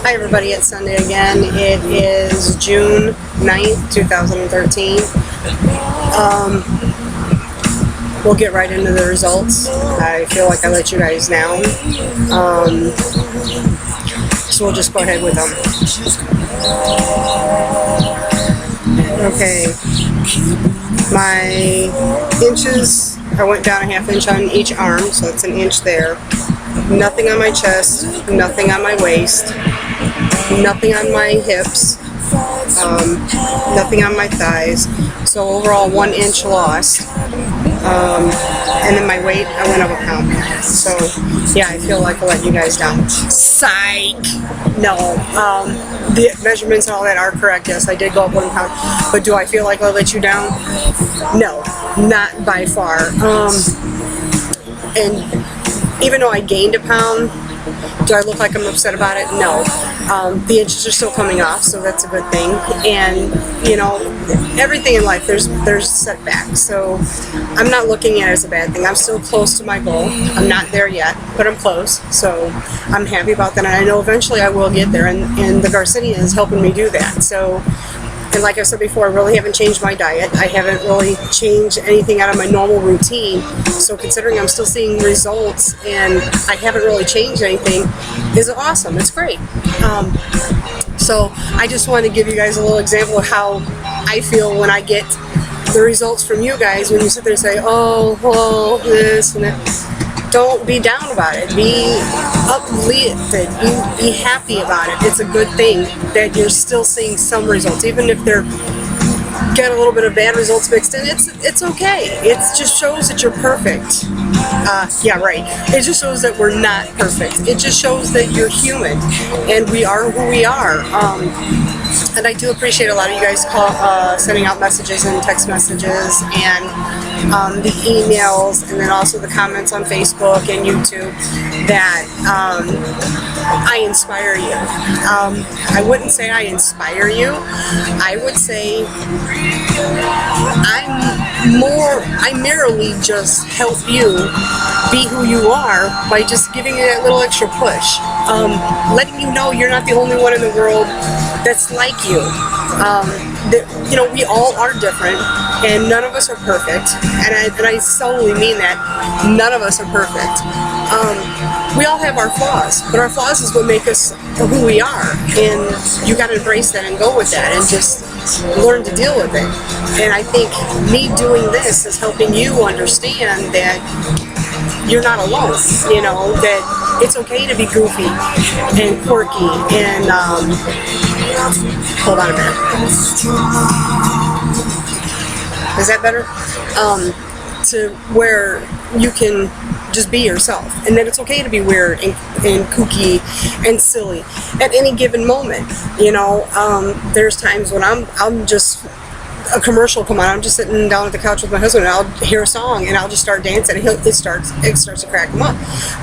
Hi everybody, it's Sunday again. It is June 9th, 2013. We'll get right into the results. I feel like I let you guys down. So we'll just go ahead with them. Okay. My inches, I went down a ½ inch on each arm, so it's an inch there. Nothing on my chest, nothing on my waist, nothing on my hips, nothing on my thighs. So overall 1 inch lost. And then my weight, I went up a pound. So yeah, I feel like I let you guys down. Psych! No. The measurements and all that are correct. Yes, I did go up 1 pound. But do I feel like I let you down? No, not by far. And even though I gained a pound, do I look like I'm upset about it? No. The inches are still coming off, so that's a good thing. And, you know, everything in life, there's setbacks. So I'm not looking at it as a bad thing. I'm still close to my goal. I'm not there yet, but I'm close. So I'm happy about that. And I know eventually I will get there. And the Garcinia is helping me do that. So, and like I said before, I really haven't changed my diet. I haven't really changed anything out of my normal routine. So considering I'm still seeing results and I haven't really changed anything, is awesome. It's great. So I just wanted to give you guys a little example of how I feel when I get the results from you guys, when you sit there and say, oh, well, this and that. Don't be down about it. Be uplifted. Be happy about it. It's a good thing that you're still seeing some results, even if they're get a little bit of bad results mixed in. It's okay. It just shows that you're perfect. Yeah, right. It just shows that we're not perfect. It just shows that you're human, and we are who we are. And I do appreciate a lot of you guys sending out messages and text messages and the emails, and then also the comments on Facebook and YouTube that I inspire you. I wouldn't say I inspire you. I would say I merely just help you be who you are by just giving you that little extra push. Letting you know you're not the only one in the world that's like you. That, you know, we all are different, and none of us are perfect, and I solely mean that. None of us are perfect. We all have our flaws, but our flaws is what make us who we are, and you got to embrace that and go with that and just learn to deal with it. And I think me doing this is helping you understand that you're not alone, you know, that it's okay to be goofy and quirky and, hold on a minute. Is that better? To where you can just be yourself, and that it's okay to be weird and kooky and silly at any given moment. You know, there's times when I'm just, a commercial come on, I'm just sitting down at the couch with my husband, and I'll hear a song and I'll just start dancing, and it starts to crack him up.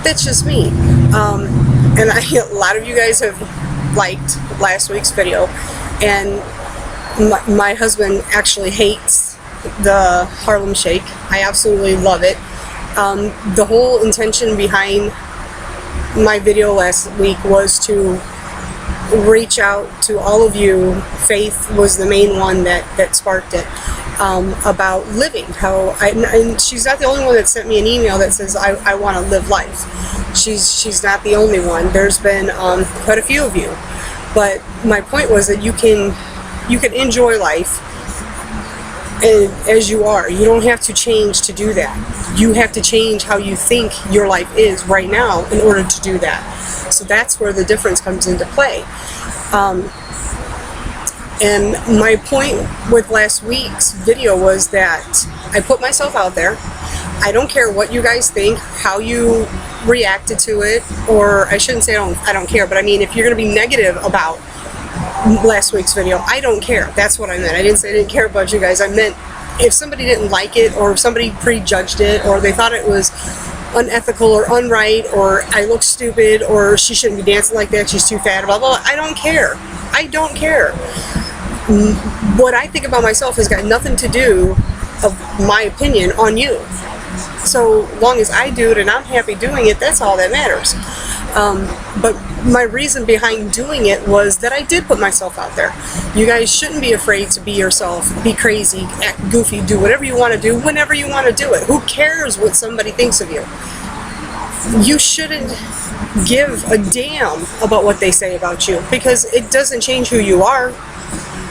That's just me. And a lot of you guys have liked last week's video, and my husband actually hates the Harlem Shake. I absolutely love it. The whole intention behind my video last week was to reach out to all of you. Faith was the main one that sparked it, about living. And she's not the only one that sent me an email that says I want to live life. She's not the only one. There's been quite a few of you, but my point was that you can enjoy life as you are. You don't have to change to do that. You have to change how you think your life is right now in order to do that. So that's where the difference comes into play. And my point with last week's video was that I put myself out there. I don't care what you guys think, how you reacted to it, or I shouldn't say I don't care, but I mean, if you're going to be negative about last week's video, I don't care. That's what I meant. I didn't say I didn't care about you guys. I meant if somebody didn't like it, or if somebody prejudged it, or they thought it was unethical or unright, or I look stupid, or she shouldn't be dancing like that, she's too fat, blah, blah, blah. I don't care. I don't care. What I think about myself has got nothing to do of my opinion on you. So long as I do it and I'm happy doing it, that's all that matters. But my reason behind doing it was that I did put myself out there. You guys shouldn't be afraid to be yourself, be crazy, act goofy, do whatever you want to do, whenever you want to do it. Who cares what somebody thinks of you? You shouldn't give a damn about what they say about you, because it doesn't change who you are.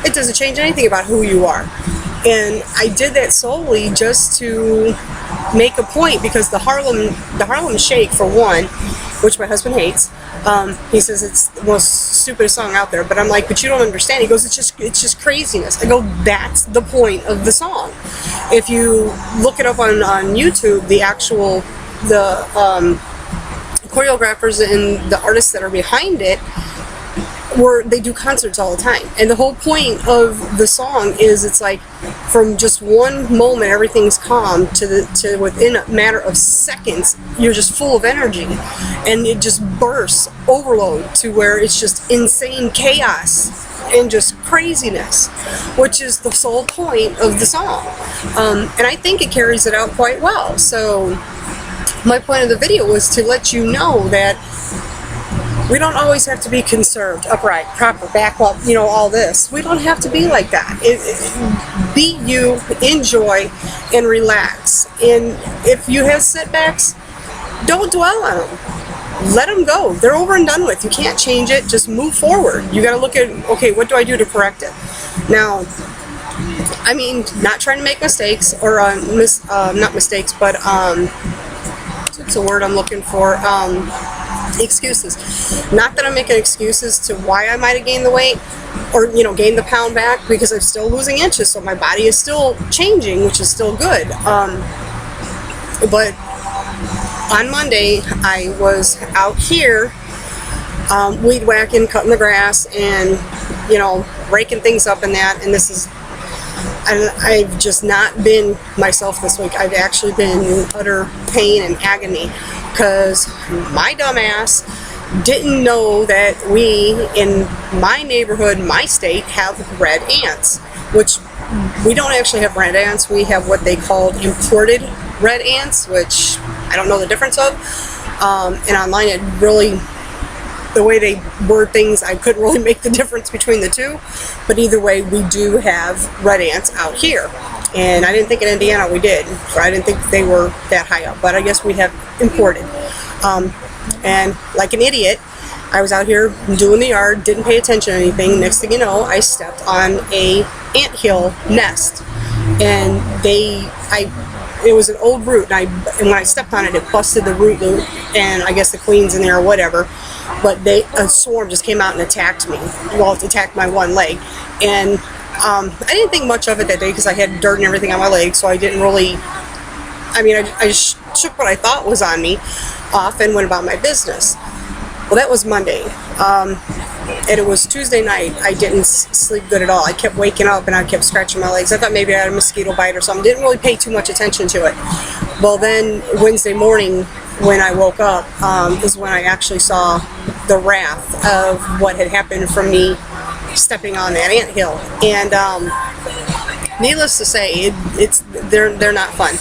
It doesn't change anything about who you are. And I did that solely just to make a point, because the Harlem Shake, for one, which my husband hates, he says it's the most stupidest song out there. But I'm like, but you don't understand. He goes, it's just craziness. I go, that's the point of the song. If you look it up on YouTube, the choreographers and the artists that are behind it, they do concerts all the time, and the whole point of the song is, it's like, from just one moment everything's calm to within a matter of seconds you're just full of energy, and it just bursts, overload, to where it's just insane chaos and just craziness, which is the sole point of the song. And I think it carries it out quite well. So my point of the video was to let you know that we don't always have to be conserved, upright, proper, back up, all this. We don't have to be like that. Be you, enjoy, and relax. And if you have setbacks, don't dwell on them. Let them go. They're over and done with. You can't change it. Just move forward. You got to look at, okay, what do I do to correct it? Now, I mean, not trying to make mistakes, or not mistakes, but what's the word I'm looking for? Excuses. Not that I'm making excuses to why I might have gained the weight, or gained the pound back, because I'm still losing inches, so my body is still changing, which is still good. But on Monday I was out here weed whacking, cutting the grass, and raking things up and that, and I've just not been myself this week. I've actually been in utter pain and agony, because my dumbass didn't know that we, in my neighborhood, my state, have red ants, which we don't actually have red ants. We have what they call imported red ants, which I don't know the difference of. And online, it really, the way they word things, I couldn't really make the difference between the two. But either way, we do have red ants out here. And I didn't think in Indiana we did. So I didn't think they were that high up. But I guess we have imported. And like an idiot, I was out here doing the yard, didn't pay attention to anything. Next thing you know, I stepped on a anthill nest. And it was an old root, and when I stepped on it, it busted the root loop, and I guess the queen's in there or whatever. But a swarm just came out and attacked me. Well, it attacked my one leg, and I didn't think much of it that day, because I had dirt and everything on my leg, so I didn't really. I mean, I just shook what I thought was on me off and went about my business. Well, that was Monday. And it was Tuesday night. I didn't sleep good at all. I kept waking up and I kept scratching my legs. I thought maybe I had a mosquito bite or something. Didn't really pay too much attention to it. Well, then Wednesday morning when I woke up is when I actually saw the wrath of what had happened from me stepping on that anthill. And needless to say, they're not fun.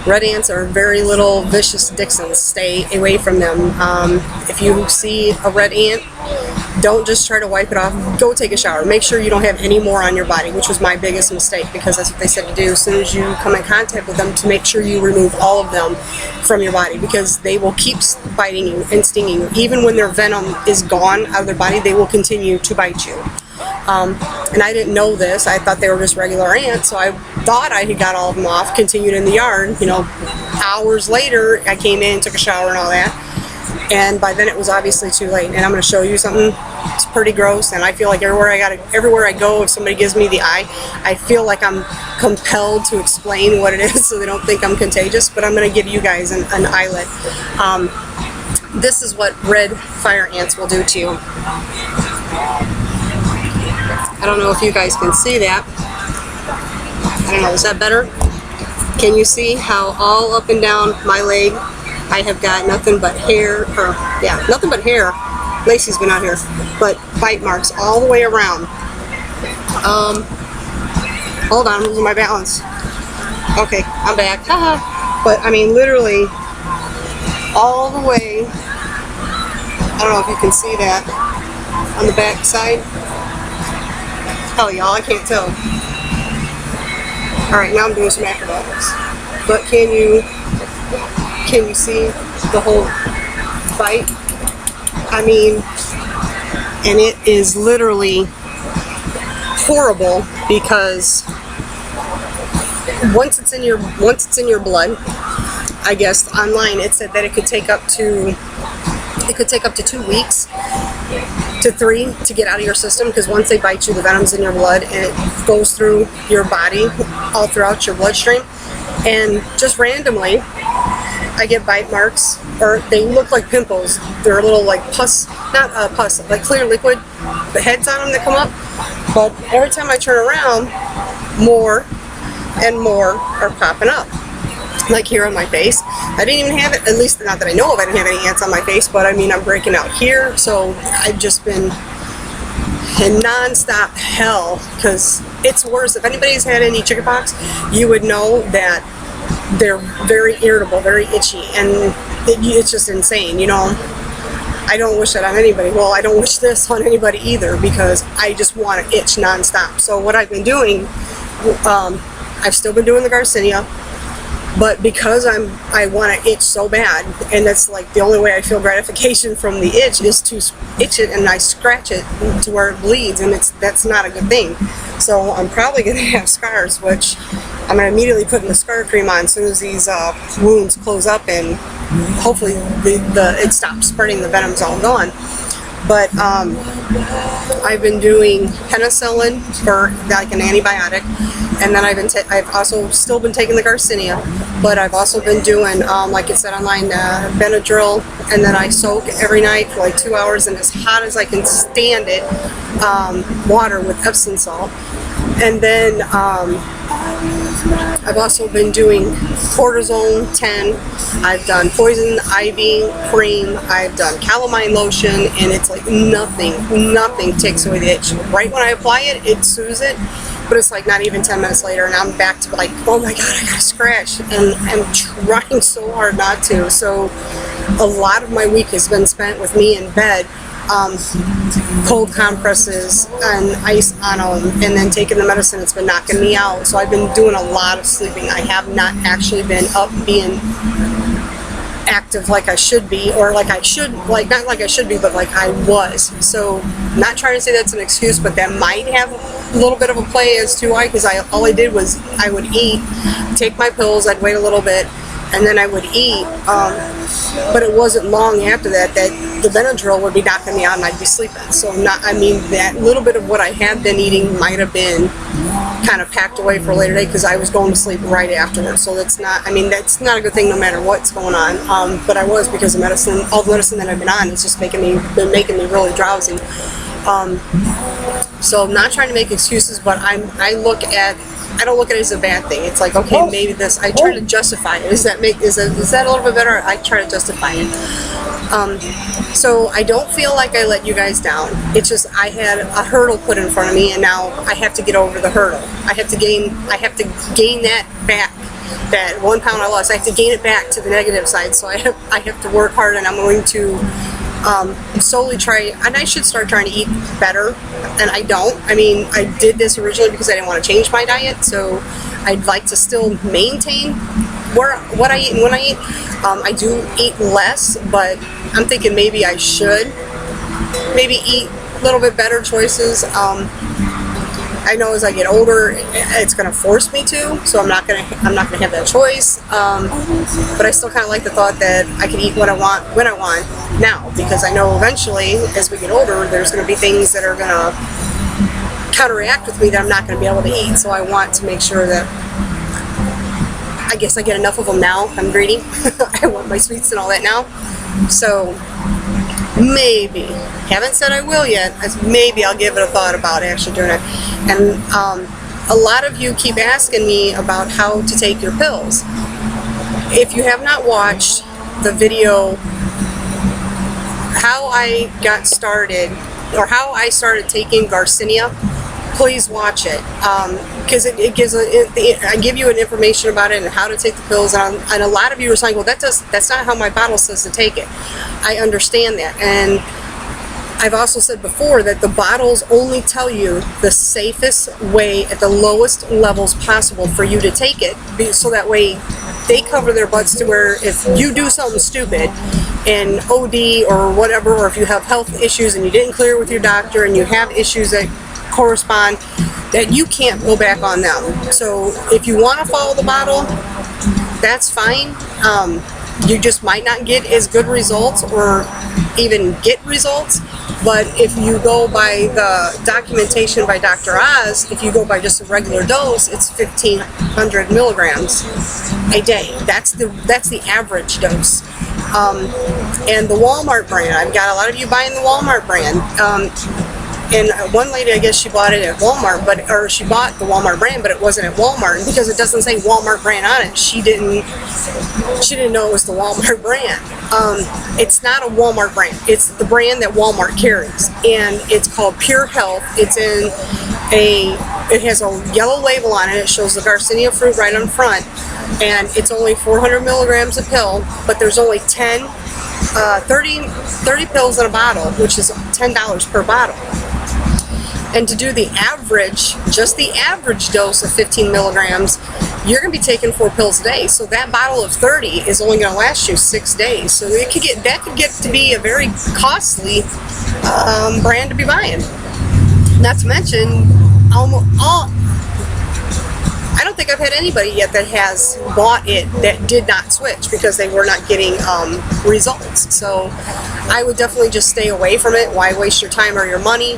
Red ants are very little vicious Dixons. Stay away from them. If you see a red ant, don't just try to wipe it off. Go take a shower. Make sure you don't have any more on your body, which was my biggest mistake, because that's what they said to do as soon as you come in contact with them, to make sure you remove all of them from your body, because they will keep biting you and stinging you. Even when their venom is gone out of their body, they will continue to bite you. And I didn't know this. I thought they were just regular ants, so I thought I had got all of them off, continued in the yard. Hours later, I came in, took a shower and all that. And by then it was obviously too late. And I'm going to show you something. It's pretty gross, and I feel like everywhere I go, if somebody gives me the eye, I feel like I'm compelled to explain what it is, so they don't think I'm contagious. But I'm going to give you guys an eyelid. This is what red fire ants will do to you. I don't know if you guys can see that. I don't know, is that better? Can you see how all up and down my leg I have got nothing but hair, nothing but hair. Lacey's been out here, but bite marks all the way around. Hold on, I'm losing my balance. Okay, I'm back. Haha. But I mean, literally all the way I don't know if you can see that on the back side. Oh, y'all, I can't tell. All right, now I'm doing some acrobatics. But can you see the whole bite? I mean, and it is literally horrible because once it's in your blood, I guess online it said that it could take up to 2 weeks to 3 to get out of your system, because once they bite you, the venom's in your blood and it goes through your body all throughout your bloodstream. And just randomly I get bite marks, or they look like pimples. They're a little like pus, not pus, like clear liquid, the heads on them that come up. But every time I turn around, more and more are popping up. Like here on my face. I didn't even have it, at least not that I know of, I didn't have any ants on my face, but I mean, I'm breaking out here, so I've just been in non-stop hell, because it's worse. If anybody's had any chickenpox, you would know that they're very irritable, very itchy, and it's just insane, you know. I don't wish that on anybody. Well, I don't wish this on anybody either, because I just want to itch non-stop. So what I've been doing, I've still been doing the Garcinia, but because I want to itch so bad, and that's like the only way I feel gratification from the itch is to itch it, and I scratch it to where it bleeds, and that's not a good thing. So I'm probably going to have scars, which I'm going to immediately put in the scar cream on as soon as these wounds close up, and hopefully it stops spreading, the venom's all gone. But I've been doing penicillin for like an antibiotic, and then I've also still been taking the Garcinia, but I've also been doing like it said online, Benadryl, and then I soak every night for like 2 hours in as hot as I can stand it, water with Epsom salt, and then I've also been doing cortisone 10. I've done poison ivy cream. I've done calamine lotion, and it's like nothing takes away the itch. Right when I apply it, it soothes it, but it's like not even 10 minutes later, and I'm back to like, oh my god, I got a scratch, and I'm trying so hard not to. So a lot of my week has been spent with me in bed, cold compresses and ice on them, and then taking the medicine. It's been knocking me out, so I've been doing a lot of sleeping. I have not actually been up being active like I should be, or like I should, like not like I should be, but like I was. So not trying to say that's an excuse, but that might have a little bit of a play as to why, because all I did was I would eat, take my pills, I'd wait a little bit, and then I would eat, but it wasn't long after that the Benadryl would be knocking me out and I'd be sleeping. So that little bit of what I had been eating might have been kind of packed away for a later day, because I was going to sleep right afterwards. So that's not a good thing no matter what's going on. But I was, because of medicine, all the medicine that I've been on, it's just been making me really drowsy. So I'm not trying to make excuses, but I don't look at it as a bad thing. It's like, okay, maybe this, I try to justify it. Is that a little bit better? I try to justify it. So I don't feel like I let you guys down. It's just I had a hurdle put in front of me, and now I have to get over the hurdle. I have to gain that back. That 1 pound I lost, I have to gain it back to the negative side. So I have to work hard, and I'm going to slowly try, and I should start trying to eat better, and I don't. I mean, I did this originally because I didn't want to change my diet, so I'd like to still maintain what I eat and when I eat. I do eat less, but I'm thinking maybe I should eat a little bit better choices. I know as I get older, it's going to force me to, so I'm not going to have that choice. But I still kind of like the thought that I can eat what I want when I want now, because I know eventually, as we get older, there's going to be things that are going to counteract with me that I'm not going to be able to eat. So I want to make sure that I guess I get enough of them now. I'm greedy. I want my sweets and all that now. So maybe, haven't said I will yet, maybe I'll give it a thought about actually doing it. And a lot of you keep asking me about how to take your pills. If you have not watched the video how I got started, or how I started taking Garcinia, please watch it. because it gives I give you an information about it and how to take the pills, and a lot of you are saying, well, that's not how my bottle says to take it. I understand that, and I've also said before that the bottles only tell you the safest way at the lowest levels possible for you to take it, so that way they cover their butts to where if you do something stupid and OD or whatever, or if you have health issues and you didn't clear with your doctor and you have issues that correspond, that you can't go back on them. So if you want to follow the bottle, that's fine. You just might not get as good results or even get results. But if you go by the documentation by Dr. Oz, if you go by just a regular dose, it's 1,500 milligrams a day. That's the average dose. And the Walmart brand, I've got a lot of you buying the Walmart brand. And one lady, I guess she bought it at Walmart, or she bought the Walmart brand, but it wasn't at Walmart, and because it doesn't say Walmart brand on it, she didn't know it was the Walmart brand. It's not a Walmart brand. It's the brand that Walmart carries, and it's called Pure Health. It has a yellow label on it. It shows the Garcinia fruit right on front, and it's only 400 milligrams a pill, but there's only 30 pills in a bottle, which is $10 per bottle. And to do the average, just the average dose of 15 milligrams, you're going to be taking 4 pills a day. So that bottle of 30 is only going to last you 6 days. So that could get to be a very costly brand to be buying. Not to mention, I don't think I've had anybody yet that has bought it that did not switch because they were not getting results. So I would definitely just stay away from it. Why waste your time or your money?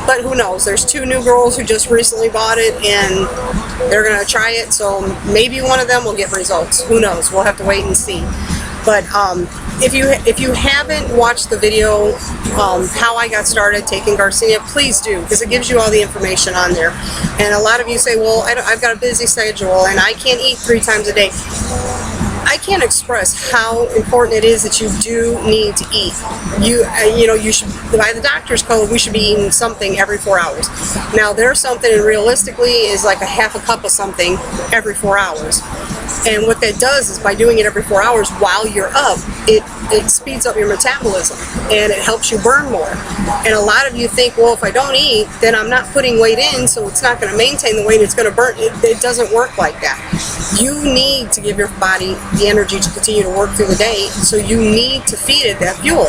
But who knows? There's 2 new girls who just recently bought it and they're going to try it. So maybe one of them will get results. Who knows? We'll have to wait and see. But if you haven't watched the video, how I got started taking Garcinia, please do, because it gives you all the information on there. And a lot of you say, well, I've got a busy schedule and I can't eat 3 times a day. I can't express how important it is that you do need to eat. You should, by the doctor's code, we should be eating something every 4 hours. Now, there's something, and realistically, is like a half a cup of something every 4 hours. And what that does is, by doing it every 4 hours while you're up, it speeds up your metabolism and it helps you burn more. And a lot of you think, well, if I don't eat, then I'm not putting weight in, so it's not going to maintain the weight, it's going to burn. It doesn't work like that. You need to give your body the energy to continue to work through the day, so you need to feed it that fuel.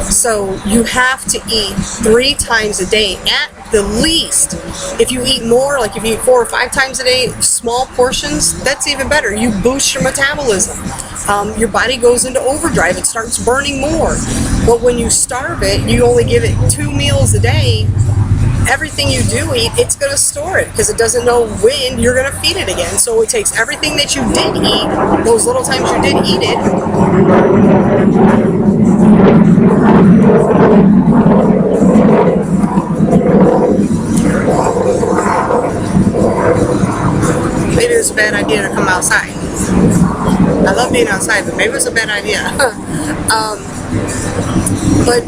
So you have to eat 3 times a day at the least. If you eat more, like if you eat 4 or 5 times a day, small portions, that's even better. You boost your metabolism. Your body goes into overdrive. It starts burning more. But when you starve it, you only give it 2 meals a day. Everything you do eat, it's going to store it because it doesn't know when you're going to feed it again. So it takes everything that you did eat, those little times you did eat it, maybe it was a bad idea to come outside. I love being outside, but maybe it was a bad idea. But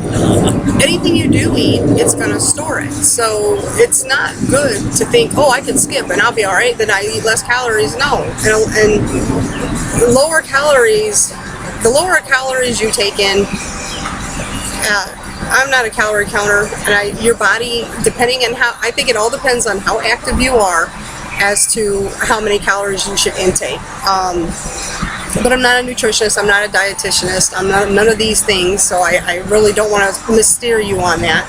anything you do eat, it's going to store it. So it's not good to think, oh, I can skip and I'll be all right, then I eat less calories. No. And lower calories, the lower calories you take in, I'm not a calorie counter, and your body, depending on how, I think it all depends on how active you are as to how many calories you should intake. But I'm not a nutritionist, I'm not a dietitianist, I'm not none of these things, so I really don't want to missteer you on that.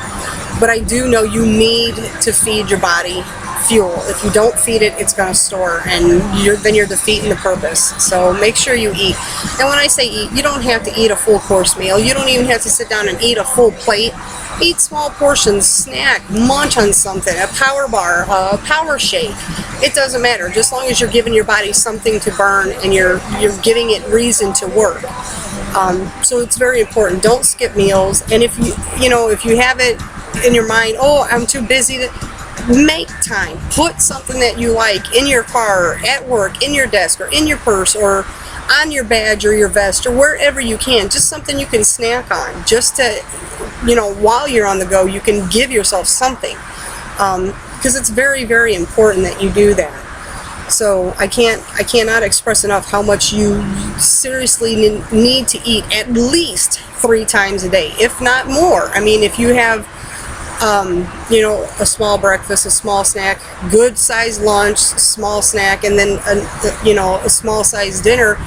But I do know you need to feed your body fuel. If you don't feed it, it's going to store, and then you're defeating the purpose. So make sure you eat. And when I say eat, you don't have to eat a full course meal. You don't even have to sit down and eat a full plate. Eat small portions, snack, munch on something, a power bar, a power shake. It doesn't matter, just as long as you're giving your body something to burn and you're giving it reason to work. So it's very important. Don't skip meals. And if you have it in your mind, oh, I'm too busy to make time. Put something that you like in your car, or at work, in your desk, or in your purse, or on your badge or your vest, or wherever you can. Just something you can snack on, just to, while you're on the go, you can give yourself something. because it's very, very important that you do that. So I cannot express enough how much you seriously need to eat at least 3 times a day, if not more. I mean, if you have, you know, a small breakfast, a small snack, good sized lunch, small snack, and then, you know, a small sized dinner,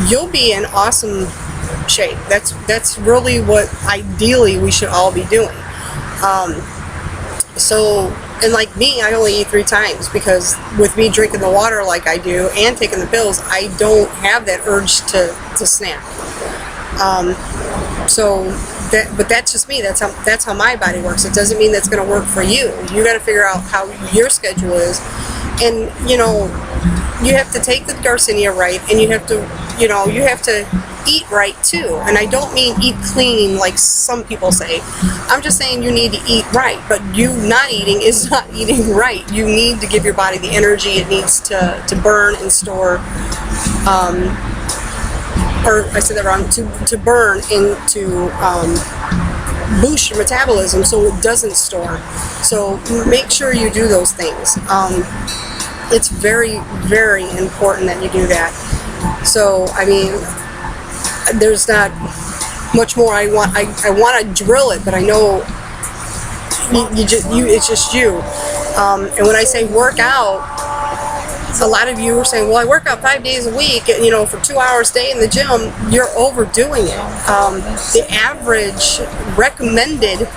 you'll be in awesome shape. That's really what ideally we should all be doing. So, and like me, I only eat 3 times because with me drinking the water like I do and taking the pills, I don't have that urge to snack. But that's just me. That's how my body works. It doesn't mean that's going to work for you. You got to figure out how your schedule is, and you know, you have to take the Garcinia right, and you have to, you know, you have to eat right too. And I don't mean eat clean like some people say. I'm just saying you need to eat right, but you not eating is not eating right. You need to give your body the energy it needs to burn and store, or I said that wrong, to burn and to boost your metabolism so it doesn't store. So make sure you do those things. It's very, very important that you do that. So, I mean, there's not much more I want to drill it, but I know it's just you. And when I say work out, a lot of you are saying, well, I work out 5 days a week, you know, for 2 hours a day in the gym. You're overdoing it. The average recommended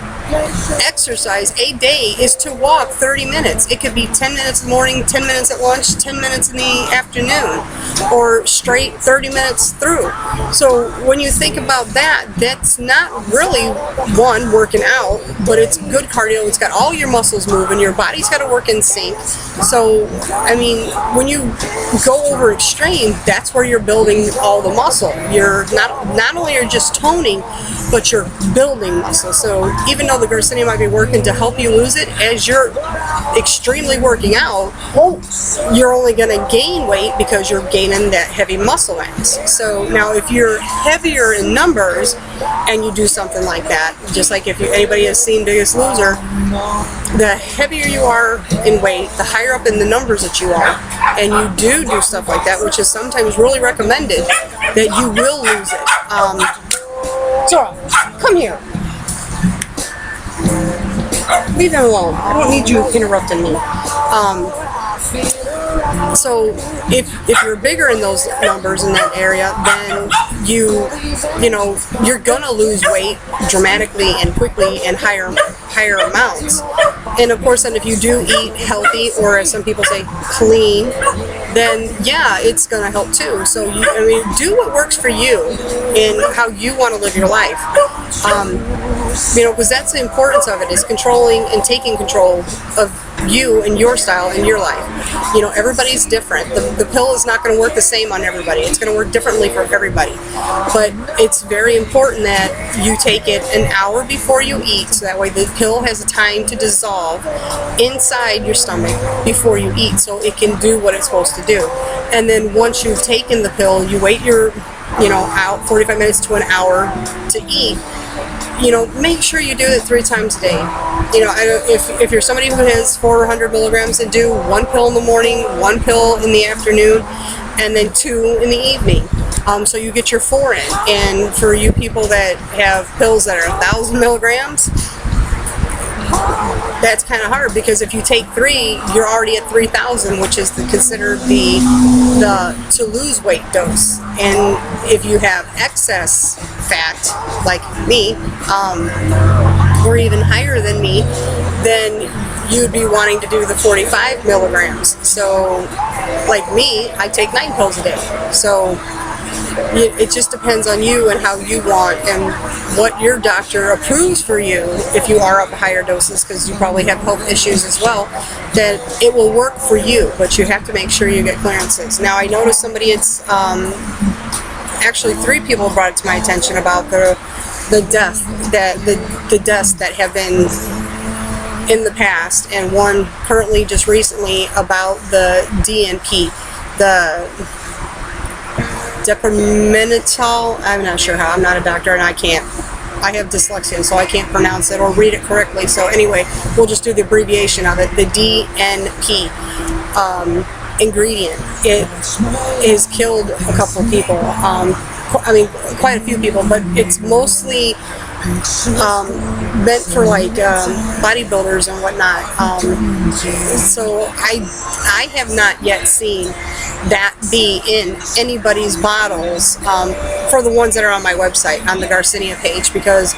exercise a day is to walk 30 minutes. It could be 10 minutes in the morning, 10 minutes at lunch, 10 minutes in the afternoon, or straight 30 minutes through. So when you think about that, that's not really one, working out, but it's good cardio. It's got all your muscles moving. Your body's got to work in sync. So, I mean, when you go over extreme, that's where you're building all the muscle. You're not only are just toning, but you're building muscle. So even though the Garcinia might be working to help you lose it, as you're extremely working out, you're only going to gain weight because you're gaining that heavy muscle mass. So now if you're heavier in numbers and you do something like that, just like if anybody has seen Biggest Loser, the heavier you are in weight, the higher up in the numbers that you are, and you do stuff like that, which is sometimes really recommended, that you will lose it. Zora, come here. Leave him alone. I don't need you interrupting me. So if you're bigger in those numbers in that area, then you know, you're gonna lose weight dramatically and quickly and higher amounts. And of course, then if you do eat healthy, or as some people say, clean, then yeah, it's gonna help too. So I mean, do what works for you and how you want to live your life. You know, because that's the importance of it, is controlling and taking control of you and your style and your life. You know, everybody's different. The pill is not going to work the same on everybody. It's going to work differently for everybody. But it's very important that you take it an hour before you eat, so that way the pill has time to dissolve inside your stomach before you eat, so it can do what it's supposed to do. And then once you've taken the pill, you wait your, you know, out 45 minutes to an hour to eat. You know, make sure you do it 3 times a day. You know, if you're somebody who has 400 milligrams, then do 1 pill in the morning, 1 pill in the afternoon, and then 2 in the evening. So you get your 4 in. And for you people that have pills that are 1,000 milligrams, that's kind of hard, because if you take 3, you're already at 3,000, which is considered the to lose weight dose. And if you have excess fat, like me, or even higher than me, then you'd be wanting to do the 45 milligrams. So, like me, I take 9 pills a day. So it just depends on you and how you want and what your doctor approves for you. If you are up higher doses, because you probably have health issues as well, that it will work for you, but you have to make sure you get clearances. Now, I noticed somebody, it's actually 3 people brought it to my attention about the deaths that have been in the past, and one currently just recently about the DNP, the deprimental, I'm not sure how, I'm not a doctor and I can't I have dyslexia, so I can't pronounce it or read it correctly. So anyway, we'll just do the abbreviation of it, the DNP ingredient. It has killed a couple of people. I mean, quite a few people, but it's mostly meant for like bodybuilders and whatnot. So I have not yet seen that be in anybody's bottles for the ones that are on my website, on the Garcinia page, because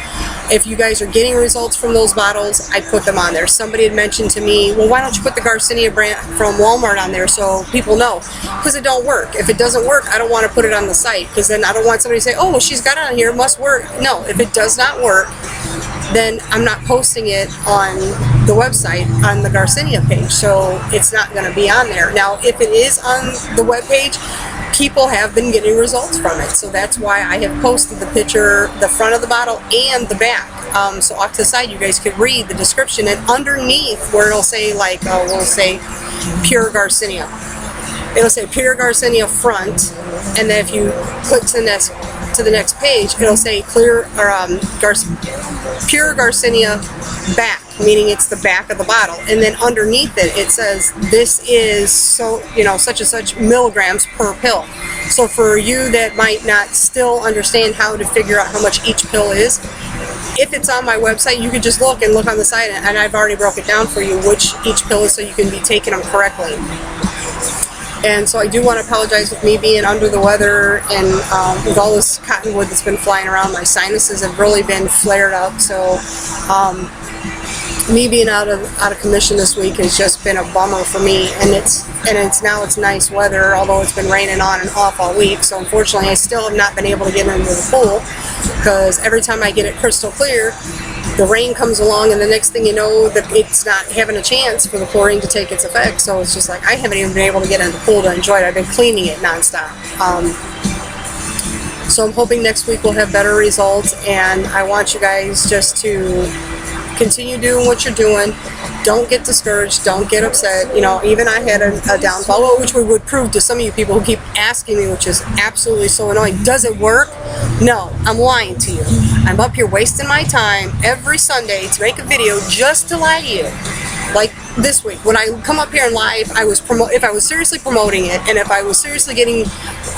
if you guys are getting results from those bottles, I put them on there. Somebody had mentioned to me, well, why don't you put the Garcinia brand from Walmart on there so people know? Because it don't work. If it doesn't work, I don't want to put it on the site, because then I don't want somebody to say, oh, well, she's got it on here, it must work. No, if it does not work, then I'm not posting it on the website, on the Garcinia page, so it's not going to be on there. Now, if it is on the web page, people have been getting results from it, so that's why I have posted the picture, the front of the bottle and the back. So off to the side, you guys could read the description, and underneath where it'll say, like, we'll say Pure Garcinia, it'll say Pure Garcinia front, and then if you click to the next page, it'll say Pure Garcinia back, meaning it's the back of the bottle, and then underneath it, it says this is so, you know, such and such milligrams per pill. So for you that might not still understand how to figure out how much each pill is, if it's on my website, you could just look on the site, and I've already broke it down for you which each pill is, so you can be taking them correctly. And so I do want to apologize with me being under the weather, and with all this cottonwood that's been flying around, my sinuses have really been flared up. So me being out of commission this week has just been a bummer for me. And now it's nice weather, although it's been raining on and off all week. So unfortunately, I still have not been able to get into the pool, because every time I get it crystal clear, the rain comes along, and the next thing you know, that it's not having a chance for the chlorine to take its effect. So it's just like, I haven't even been able to get in the pool to enjoy it. I've been cleaning it nonstop. So I'm hoping next week we'll have better results, and I want you guys just to continue doing what you're doing. Don't get discouraged. Don't get upset. You know, even I had a downfall, which would prove to some of you people who keep asking me, which is absolutely so annoying. Does it work? No, I'm lying to you. I'm up here wasting my time every Sunday to make a video just to lie to you. Like this week, when I come up here and live, if I was seriously promoting it, and if I was seriously getting,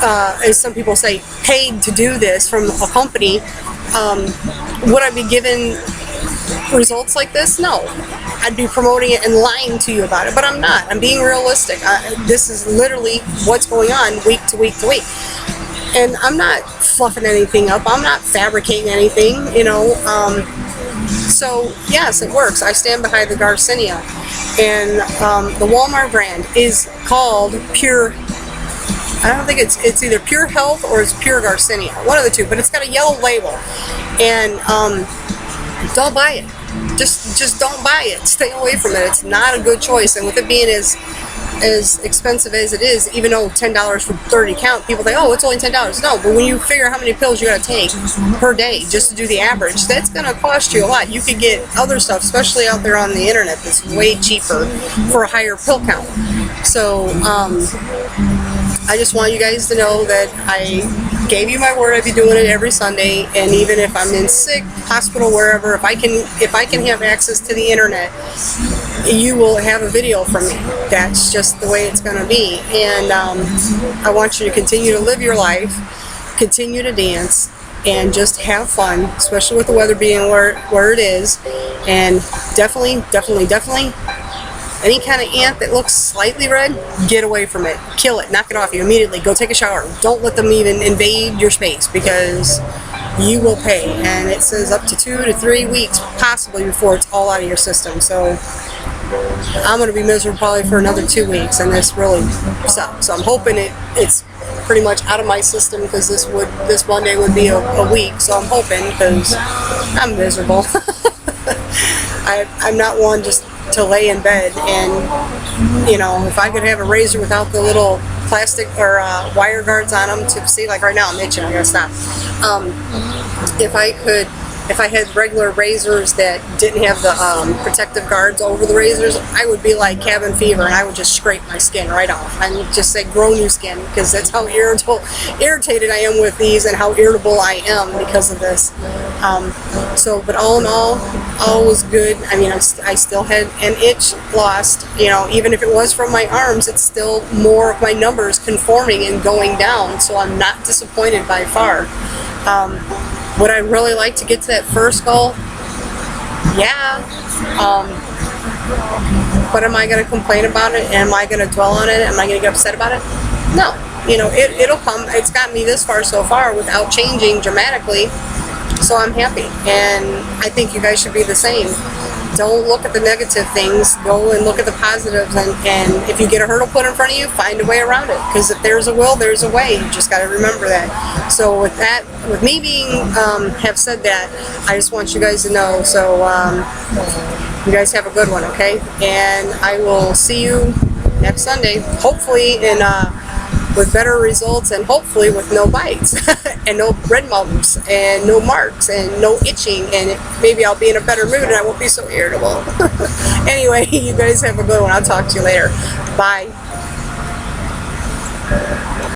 as some people say, paid to do this from a company, would I be given results like this? No. I'd be promoting it and lying to you about it, but I'm not. I'm being realistic. This is literally what's going on week to week to week. And I'm not fluffing anything up. I'm not fabricating anything, you know. So, yes, it works. I stand behind the Garcinia. And the Walmart brand is called Pure. I don't think it's either Pure Health or it's Pure Garcinia. One of the two, but it's got a yellow label. And don't buy it. Just don't buy it. Stay away from it. It's not a good choice. And with it being as expensive as it is, even though $10 for 30 count, people think, oh, it's only $10. No, but when you figure how many pills you got to take per day just to do the average, that's going to cost you a lot. You could get other stuff, especially out there on the internet, that's way cheaper for a higher pill count. So I just want you guys to know that I gave you my word. I'd be doing it every Sunday, and even if I'm in sick, hospital, wherever, if I can have access to the internet, you will have a video from me. That's just the way it's going to be. And I want you to continue to live your life, continue to dance, and just have fun, especially with the weather being where it is. And definitely, any kind of ant that looks slightly red, get away from it. Kill it. Knock it off you immediately. Go take a shower. Don't let them even invade your space, because you will pay. And it says up to 2 to 3 weeks, possibly, before it's all out of your system. So I'm going to be miserable probably for another 2 weeks, and this really sucks. So I'm hoping it's pretty much out of my system, because this Monday would be a week. So I'm hoping, because I'm miserable. I'm not one just to lay in bed, and you know, if I could have a razor without the little plastic or wire guards on them to see, like right now I'm itching, I gotta stop. If I could if I had regular razors that didn't have the protective guards over the razors, I would be like cabin fever, and I would just scrape my skin right off. I would just say grow new skin, because that's how irritated I am with these, and how irritable I am because of this. But all in all was good. I mean, I still had an itch lost, you know, even if it was from my arms, it's still more of my numbers conforming and going down, so I'm not disappointed by far. Would I really like to get to that first goal? Yeah. But am I going to complain about it? Am I going to dwell on it? Am I going to get upset about it? No. You know, it'll come. It's gotten me this far so far without changing dramatically, so I'm happy. And I think you guys should be the same. Don't look at the negative things. Go and look at the positives. And if you get a hurdle put in front of you, find a way around it. Because if there's a will, there's a way. You just got to remember that. So with that, with me being have said that, I just want you guys to know. So you guys have a good one, okay? And I will see you next Sunday, hopefully with better results, and hopefully with no bites and no red bumps and no marks and no itching, and maybe I'll be in a better mood and I won't be so irritable. Anyway, you guys have a good one. I'll talk to you later. Bye.